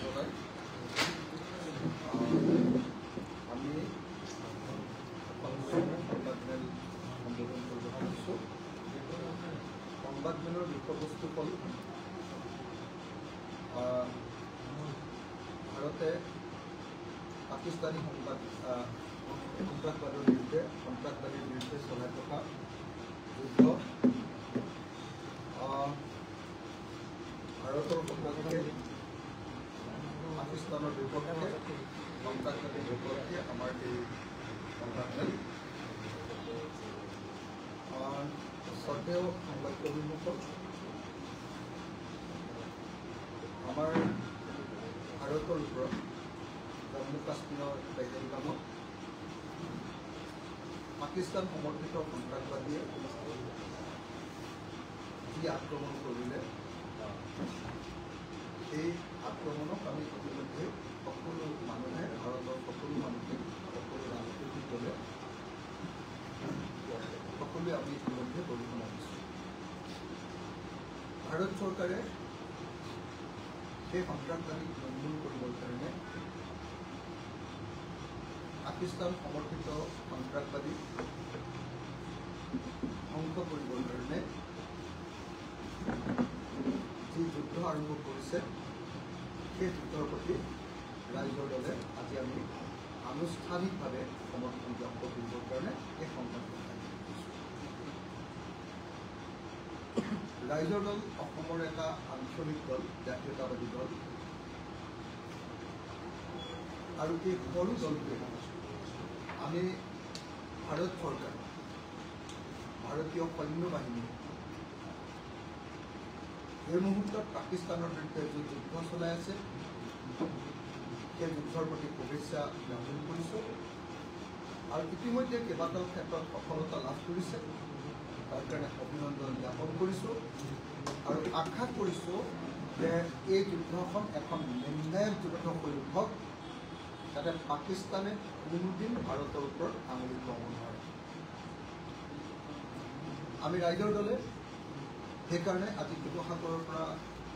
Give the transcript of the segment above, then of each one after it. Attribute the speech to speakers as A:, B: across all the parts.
A: জনাই আমি সংবাদমেল সম্বোধন কৰিব খুজিছোঁ। সংবাদমেলৰ বিষয়বস্তু হ'ল ভাৰতে পাকিস্তানী সন্ত্ৰাসবাদীৰ বিৰুদ্ধে চলাই থকা যুদ্ধ, ভাৰতৰ সপক্ষে পাকিস্তানৰ বিপক্ষে সন্ত্ৰাসবাদীৰ বিপক্ষে আমাৰ এই সংবাদমেল। শ্ৰদ্ধেয় সংবাদকৰ্মীসকল, আমাৰ ভাৰতৰ ওপৰত জম্মু কাশ্মীৰৰ পেহেলগামত পাকিস্তান সমৰ্থিত সন্ত্ৰাসবাদীয়ে যি আক্ৰমণ কৰিলে, এই আক্ৰমণক আমি ইতিমধ্যে সকলো মানুহে, ভাৰতৰ সকলো মানুহে, সকলো ৰাজনৈতিক দলে সকলোৱে আমি ইতিমধ্যে গৰিহণা দিছোঁ। ভাৰত চৰকাৰে সেই সন্ত্ৰাসবাদীক নিৰ্মূল কৰিবৰ কাৰণে পাকিস্তান সমৰ্থিত সন্ত্ৰাসবাদীক ধ্বংস কৰিবৰ কাৰণে যি যুদ্ধ আৰম্ভ কৰিছে, সেই যুদ্ধৰ প্ৰতি ৰাইজৰ দলে আজি আমি আনুষ্ঠানিকভাৱে সমৰ্থন ব্যক্ত কৰিবৰ কাৰণে এই সংবাদ কৰিছোঁ। ৰাইজৰ দল অসমৰ এটা আঞ্চলিক দল, জাতীয়তাবাদী দল, আৰু এই সৰু দলটোৱে আমি ভাৰত চৰকাৰ, ভাৰতীয় সৈন্য বাহিনী এই মুহূৰ্তত পাকিস্তানৰ বিৰুদ্ধে যি যুদ্ধ চলাই আছে, সেই যুদ্ধৰ প্ৰতি শুভেচ্ছা জ্ঞাপন কৰিছোঁ আৰু ইতিমধ্যে কেইবাটাও ক্ষেত্ৰত সফলতা লাভ কৰিছে, তাৰ কাৰণে অভিনন্দন জ্ঞাপন কৰিছোঁ আৰু আশা কৰিছোঁ যে এই যুদ্ধখন এখন নিৰ্ণায়ক যুদ্ধ হৈ উঠক, যাতে পাকিস্তানে কোনোদিন ভাৰতৰ ওপৰত আঙুলি উঠাব নোৱাৰে। আমি ৰাইজৰ দলে সেইকাৰণে আজি শিৱসাগৰৰ পৰা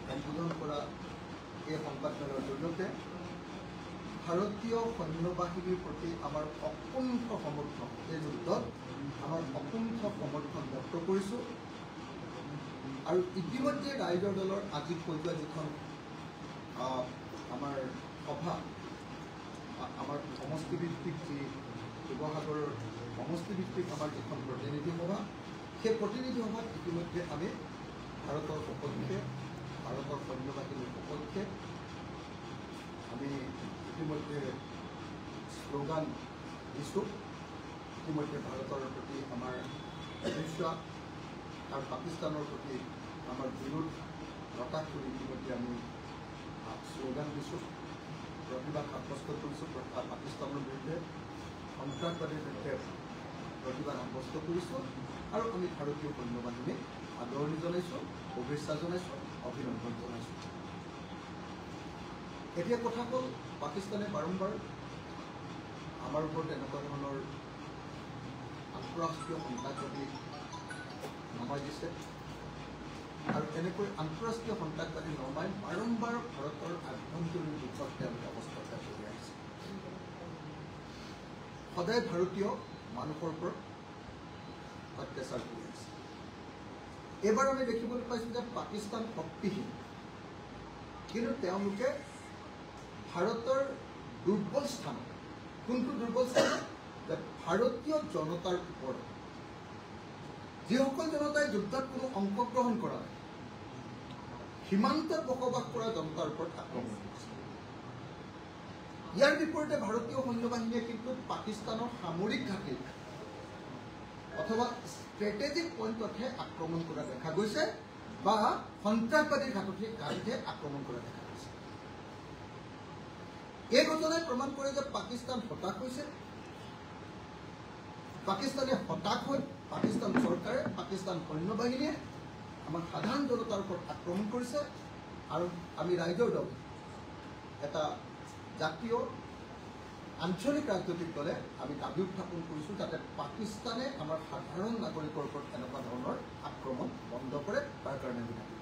A: সম্বোধন কৰা এই সংবাদমেলৰ জৰিয়তে ভাৰতীয় সৈন্য বাহিনীৰ প্ৰতি আমাৰ অকুণ্ঠ সমৰ্থন, এই যুদ্ধত আমাৰ অকুণ্ঠ সমৰ্থন ব্যক্ত কৰিছোঁ আৰু ইতিমধ্যে ৰাইজৰ দলৰ আজি কৈ যোৱা যিখন আমাৰ সভা, আমাৰ সমষ্টিভিত্তিক যি শিৱসাগৰৰ সমষ্টিভিত্তিক আমাৰ যিখন প্ৰতিনিধি সভা, সেই প্ৰতিনিধি সভাত ইতিমধ্যে আমি ভাৰতৰ সপক্ষে, ভাৰতৰ সৈন্য বাহিনীৰ সপক্ষে আমি ইতিমধ্যে শ্লোগান দিছোঁ। ইতিমধ্যে ভাৰতৰ প্ৰতি আমাৰ বিশ্বাস আৰু পাকিস্তানৰ প্ৰতি আমাৰ বিৰোধ প্ৰকাশ কৰি ইতিমধ্যে আমি শ্লোগান দিছোঁ, প্ৰতিবাদ সাব্যস্ত কৰিছোঁ। পাকিস্তানৰ বিৰুদ্ধে, সন্ত্ৰাসবাদীৰ বিৰুদ্ধে প্ৰতিবাদ সাব্যস্ত কৰিছোঁ আৰু আমি ভাৰতীয় সৈন্য বাহিনীক আদৰণি জনাইছোঁ, শুভেচ্ছা জনাইছোঁ, অভিনন্দন জনাইছোঁ। এতিয়া কথা হ'ল, পাকিস্তানে বাৰম্বাৰ আমাৰ ওপৰত এনেকুৱা ধৰণৰ আন্তঃৰাষ্ট্ৰীয় সন্ত্ৰাসবাদী নমাই দিছে আৰু এনেকৈ আন্তঃৰাষ্ট্ৰীয় সন্ত্ৰাসবাদী নমাই বাৰম্বাৰ ভাৰতৰ আভ্যন্তৰীণ যুদ্ধত তেওঁলোকে অৱস্থা কৰি আহিছে। সদায় ভাৰতীয় মানুহৰ ওপৰত অত্যাচাৰ কৰি আহিছে। এইবাৰ আমি দেখিবলৈ পাইছোঁ যে পাকিস্তান শক্তিহীন, কিন্তু তেওঁলোকে ভাৰতৰ দুৰ্বল স্থান, কোনটো দুৰ্বল স্থান? যে ভাৰতীয় জনতাৰ ওপৰত, যিসকল জনতাই যুদ্ধত কোনো অংশগ্ৰহণ কৰা নাই, সীমান্তত বসবাস কৰা জনতাৰ ওপৰত আক্ৰমণ কৰিছে। ইয়াৰ বিপৰীতে ভাৰতীয় সৈন্য বাহিনীয়ে কিন্তু পাকিস্তানৰ সামৰিক ঘাটিত অথবা ষ্ট্ৰেটেজিক পইণ্টতহে আক্ৰমণ কৰা দেখা গৈছে বা সন্ত্ৰাসবাদীৰ ঘাটিতহে আক্ৰমণ কৰা দেখা গৈছে। এই ঘটনাই প্ৰমাণ কৰে যে পাকিস্তান হতাশ হৈছে। পাকিস্তানে হতাশ হৈ পাকিস্তান চৰকাৰে, পাকিস্তান সৈন্য বাহিনীয়ে আমাৰ সাধাৰণ জনতাৰ ওপৰত আক্ৰমণ কৰিছে আৰু আমি ৰাইজৰ দল, এটা জাতীয় আঞ্চলিক ৰাজনৈতিক দলে আমি দাবী উত্থাপন কৰিছোঁ যাতে পাকিস্তানে আমাৰ সাধাৰণ নাগৰিকৰ ওপৰত এনেকুৱা ধৰণৰ আক্ৰমণ বন্ধ কৰে, তাৰ কাৰণে আমি দাবী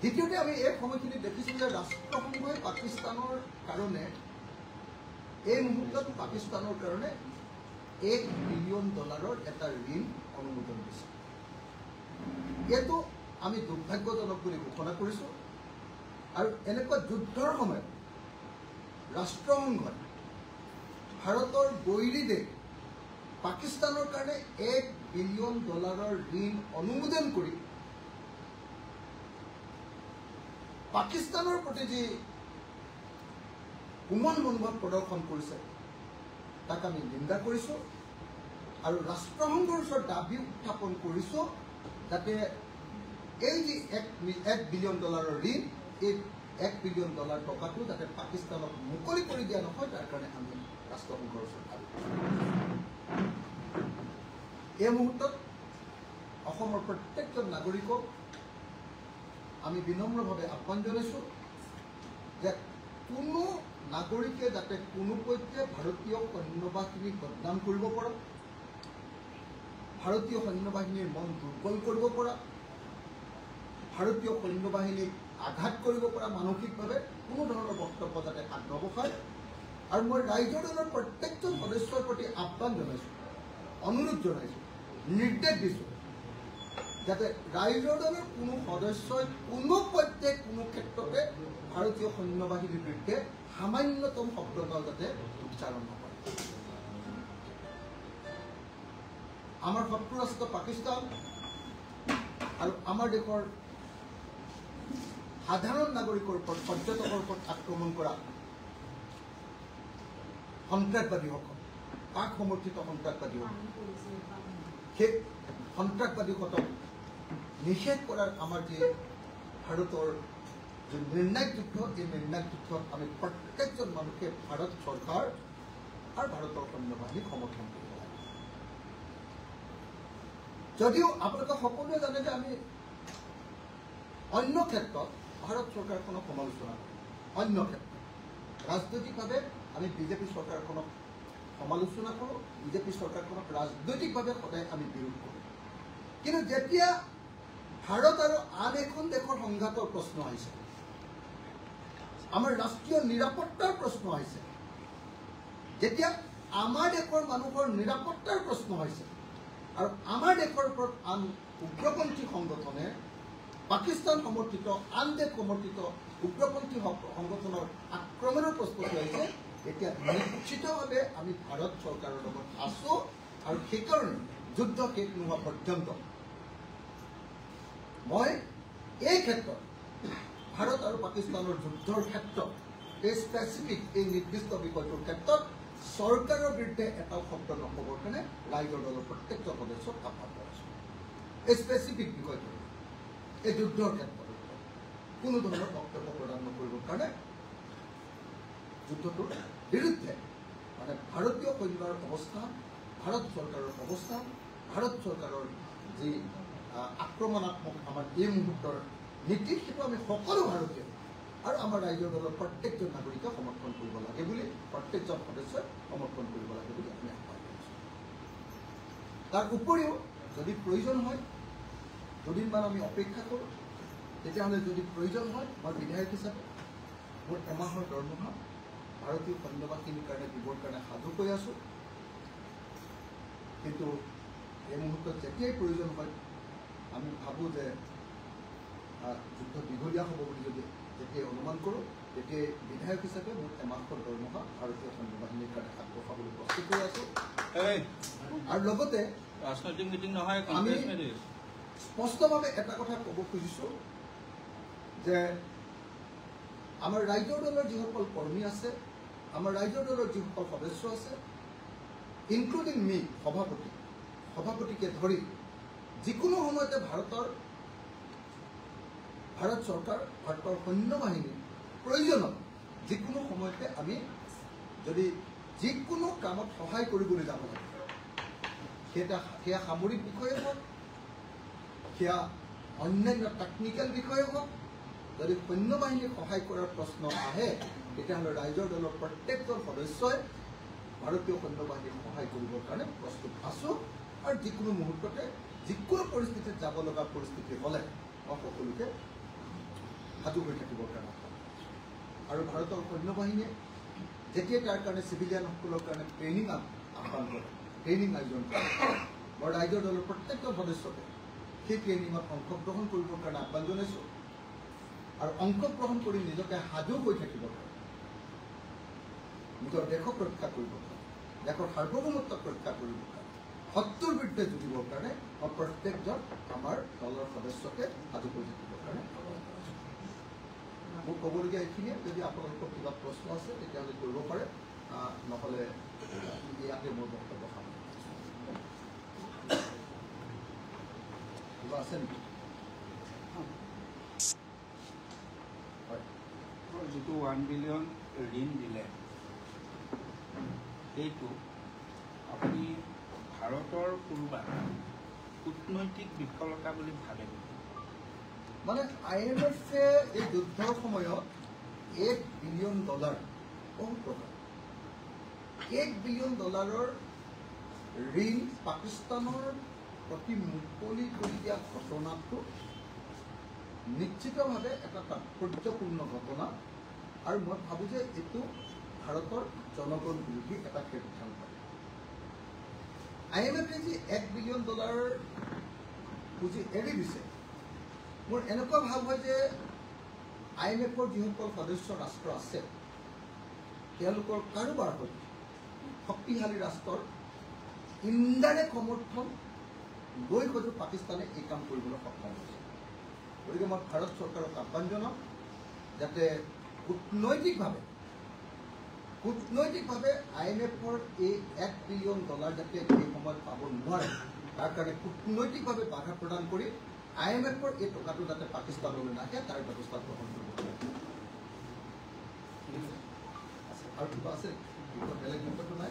A: দ্বিতীয়তে আমি এই সময়খিনি দেখিছোঁ যে ৰাষ্ট্ৰসংঘই পাকিস্তানৰ কাৰণে এই মুহূৰ্তত পাকিস্তানৰ কাৰণে $1 বিলিয়ন এটা ঋণ অনুমোদন দিছে। এইটো আমি দুৰ্ভাগ্যজনক বুলি ঘোষণা কৰিছোঁ। আৰু এনেকুৱা যুদ্ধৰ সময়ত ৰাষ্ট্ৰসংঘই ভাৰতৰ বৈৰী দেশ পাকিস্তানৰ কাৰণে $1 বিলিয়ন ঋণ অনুমোদন কৰি পাকিস্তানৰ প্ৰতি যি কোমল মনোভাৱ প্ৰদৰ্শন কৰিছে তাক আমি নিন্দা কৰিছোঁ আৰু ৰাষ্ট্ৰসংঘৰ ওচৰত দাবী উত্থাপন কৰিছোঁ যাতে এই যি $1 বিলিয়ন ঋণ, এই $1 বিলিয়ন টকাটো যাতে পাকিস্তানক মুকলি কৰি দিয়া নহয়, তাৰ কাৰণে আমি ৰাষ্ট্ৰসংঘৰ ওচৰত দাবী কৰিছোঁ। এই মুহূৰ্তত অসমৰ প্ৰত্যেকজন নাগৰিকক আমি বিনম্ৰভাৱে আহ্বান জনাইছোঁ যে কোনো নাগৰিকে যাতে কোনোপধ্যে ভাৰতীয় সৈন্যবাহিনীক বদনাম কৰিব পৰা, ভাৰতীয় সৈন্যবাহিনীৰ মন দুৰ্বল কৰিব পৰা, ভাৰতীয় সৈন্যবাহিনীক আঘাত কৰিব পৰা মানসিকভাৱে কোনো ধৰণৰ বক্তব্য যাতে আগনবঢ়ায়। আৰু মই ৰাইজৰ দলৰ প্ৰত্যেকজন সদস্যৰ প্ৰতি আহ্বান জনাইছোঁ, অনুৰোধ জনাইছোঁ, নিৰ্দেশ দিছোঁ যাতে ৰাইজৰ দলৰ কোনো সদস্যই কোনো পৰ্যায়ত কোনো ক্ষেত্ৰতে ভাৰতীয় সৈন্যবাহিনীৰ বিৰুদ্ধে সামান্যতম শব্দডাল যাতে উচ্চাৰণ নকৰে। আমাৰ শত্ৰু ৰাষ্ট্ৰ পাকিস্তান আৰু আমাৰ দেশৰ সাধাৰণ নাগৰিকৰ ওপৰত, পৰ্যটকৰ ওপৰত আক্ৰমণ কৰা সন্ত্ৰাসবাদীসকল, পাক সমৰ্থিত সন্ত্ৰাসবাদীসকল, সেই সন্ত্ৰাসবাদীসকলক নিষেধ কৰাৰ আমাৰ যি ভাৰতৰ যি নিৰ্ণায়ক যুদ্ধ, এই নিৰ্ণায়ক যুদ্ধত আমি প্ৰত্যেকজন মানুহে ভাৰত চৰকাৰ আৰু ভাৰতৰ সৈন্যবাহিনীক সমৰ্থন কৰিব লাগে। যদিও আপোনালোকে সকলোৱে জানে যে আমি অন্য ক্ষেত্ৰত ভাৰত চৰকাৰখনক সমালোচনা কৰোঁ, অন্য ক্ষেত্ৰত ৰাজনৈতিকভাৱে আমি বিজেপি চৰকাৰখনক সমালোচনা কৰোঁ, বিজেপি চৰকাৰখনক ৰাজনৈতিকভাৱে সদায় আমি বিৰোধ কৰোঁ। কিন্তু যেতিয়া ভাৰত আৰু আন এখন দেশৰ সংঘাতৰ প্ৰশ্ন আহিছে, আমাৰ ৰাষ্ট্ৰীয় নিৰাপত্তাৰ প্ৰশ্ন আহিছে, যেতিয়া আমাৰ দেশৰ মানুহৰ নিৰাপত্তাৰ প্ৰশ্ন হৈছে আৰু আমাৰ দেশৰ ওপৰত আন উগ্ৰপন্থী সংগঠনে, পাকিস্তান সমৰ্থিত, আন দেশ সমৰ্থিত উগ্ৰপন্থী সংগঠনৰ আক্ৰমণৰ প্ৰস্তুতি আহিছে, এতিয়া নিশ্চিতভাৱে আমি ভাৰত চৰকাৰৰ লগত আছোঁ আৰু সেইকাৰণে যুদ্ধ শেষ নোহোৱা পৰ্যন্ত মই এই ক্ষেত্ৰত ভাৰত আৰু পাকিস্তানৰ যুদ্ধৰ ক্ষেত্ৰত এই স্পেচিফিক, এই নিৰ্দিষ্ট বিষয়টোৰ ক্ষেত্ৰত চৰকাৰৰ বিৰুদ্ধে এটাও শব্দ নক'বৰ কাৰণে ৰাইজৰ দলৰ প্ৰত্যেকজন সদস্যক আহ্বান কৰিছোঁ। এই স্পেচিফিক বিষয়টো, এই যুদ্ধৰ ক্ষেত্ৰত কোনো ধৰণৰ বক্তব্য প্ৰদান নকৰিবৰ কাৰণে যুদ্ধটোৰ বিৰুদ্ধে, মানে ভাৰতীয় সৈন্যৰ অৱস্থা, ভাৰত চৰকাৰৰ অৱস্থা, ভাৰত চৰকাৰৰ যি আক্ৰমণাত্মক আমাৰ এই মুহূৰ্তৰ নীতি, সেইটো আমি সকলো ভাৰতীয় আৰু আমাৰ ৰাইজৰ দলৰ প্ৰত্যেকজন নাগৰিকে সমৰ্থন কৰিব লাগে বুলি, প্ৰত্যেকজন সদস্যই সমৰ্থন কৰিব লাগে বুলি আমি আহ্বান কৰিছোঁ। তাৰ উপৰিও যদি প্ৰয়োজন হয়, দুদিনমান আমি অপেক্ষা কৰোঁ, তেতিয়াহ'লে যদি প্ৰয়োজন হয় মই বিধায়ক হিচাপে মোৰ এমাহৰ দৰমহা ভাৰতীয় সৈন্যবাহিনীৰ কাৰণে দিবৰ কাৰণে সাজু হৈ আছোঁ। কিন্তু এই মুহূৰ্তত যেতিয়াই প্ৰয়োজন হয়, আমি ভাবোঁ যে যুদ্ধ দীঘলীয়া হ'ব বুলি যদি যেতিয়াই অনুমান কৰোঁ, তেতিয়াই বিধায়ক হিচাপে মোৰ এমাহৰ দৰমহা ভাৰতীয় সৈন্যবাহিনীৰ কাৰণে আগবঢ়াবলৈ প্ৰস্তুত হৈ আছোঁ। আৰু লগতে
B: ৰাজনৈতিক মিটিং নহয়,
A: আমি স্পষ্টভাৱে এটা কথা ক'ব খুজিছোঁ যে আমাৰ ৰাইজৰ দলৰ যিসকল কৰ্মী আছে, আমাৰ ৰাইজৰ দলৰ যিসকল সদস্য আছে, ইনক্লুডিং মি, সভাপতিকে ধৰি যিকোনো সময়তে ভাৰত চৰকাৰ, ভাৰতৰ সৈন্যবাহিনীৰ প্ৰয়োজনত যিকোনো সময়তে আমি যদি যিকোনো কামত সহায় কৰিবলৈ যাব লাগে, সেয়া সামৰিক বিষয়ে হওক, সেয়া অন্যান্য টেকনিকেল বিষয়ে হওক, যদি সৈন্যবাহিনীক সহায় কৰাৰ প্ৰশ্ন আহে, তেতিয়াহ'লে ৰাইজৰ দলৰ প্ৰত্যেকজন সদস্যই ভাৰতীয় সৈন্যবাহিনীক সহায় কৰিবৰ কাৰণে প্ৰস্তুত আছোঁ। আৰু যিকোনো মুহূৰ্ততে যিকোনো পৰিস্থিতিত যাব লগা পৰিস্থিতি হ'লে মই সকলোকে সাজু হৈ থাকিবৰ কাৰণে আহ্বান জনাইছোঁ আৰু ভাৰতৰ সৈন্য বাহিনীয়ে যেতিয়াই তাৰ কাৰণে চিভিলিয়ানসকলৰ কাৰণে ট্ৰেইনিং আহ্বান কৰে ট্ৰেইনিং আয়োজন কৰে মই ৰাইজৰ দলৰ প্ৰত্যেকজন সদস্যকে সেই ট্ৰেইনিঙত অংশগ্ৰহণ কৰিবৰ কাৰণে আহ্বান জনাইছোঁ আৰু অংশগ্ৰহণ কৰি নিজকে সাজু হৈ থাকিবৰ কাৰণে নিজৰ দেশক ৰক্ষা কৰিবৰ কাৰণে দেশৰ সাৰ্বভৌমত্বক ৰক্ষা কৰিবৰ কাৰণে শত্ৰুৰ বিৰুদ্ধে যুঁজিবৰ কাৰণে মই প্ৰত্যেকজন আমাৰ দলৰ সদস্যকে সাজু হৈ থাকিবৰ কাৰণে আহ্বান জনাইছোঁ মোৰ ক'বলগীয়া এইখিনিয়ে যদি আপোনালোকৰ কিবা প্ৰশ্ন আছে তেতিয়াহ'লে কৰিব পাৰে নহ'লে ইয়াতে মোৰ বক্তব্য সামৰিছোঁ কিবা আছে নেকি
B: যিটো 1 বিলিয়ন ঋণ দিলে সেইটো আপুনি ভাৰতৰ কোনোবা কূটনৈতিক বিফলতা বুলি ভাবে
A: মানে IMF-এ এই যুদ্ধৰ সময়ত $1 বিলিয়ন বহুত টকা $1 বিলিয়ন ঋণ পাকিস্তানৰ প্ৰতি মুকলি কৰি দিয়া ঘটনাটো নিশ্চিতভাৱে এটা তাৎপৰ্যপূৰ্ণ ঘটনা আৰু মই ভাবোঁ যে এইটো ভাৰতৰ জনগণ বিৰোধী এটা সিদ্ধান্ত IMF-এ যি $1 বিলিয়ন পুঁজি এৰি দিছে মোৰ এনেকুৱা ভাৱ হয় যে IMF-ৰ যিসকল সদস্য ৰাষ্ট্ৰ আছে তেওঁলোকৰ কাৰোবাৰ হয়তো শক্তিশালী ৰাষ্ট্ৰৰ ইনডাইৰেক্ট সমৰ্থন লৈ হয়তো পাকিস্তানে এই কাম কৰিবলৈ সক্ষম হৈছে গতিকে মই ভাৰত চৰকাৰক আহ্বান জনাম যাতে কূটনৈতিকভাৱে IMF-ৰ এই $1 বিলিয়ন যাতে এই সময়ত পাব নোৱাৰে তাৰ কাৰণে কূটনৈতিকভাৱে বাধা প্ৰদান কৰি IMF-ৰ এই টকাটো যাতে পাকিস্তানলৈ নাহে তাৰ ব্যৱস্থা গ্ৰহণ কৰিব আৰু কিবা আছে বেলেগ বিষয়টো নাই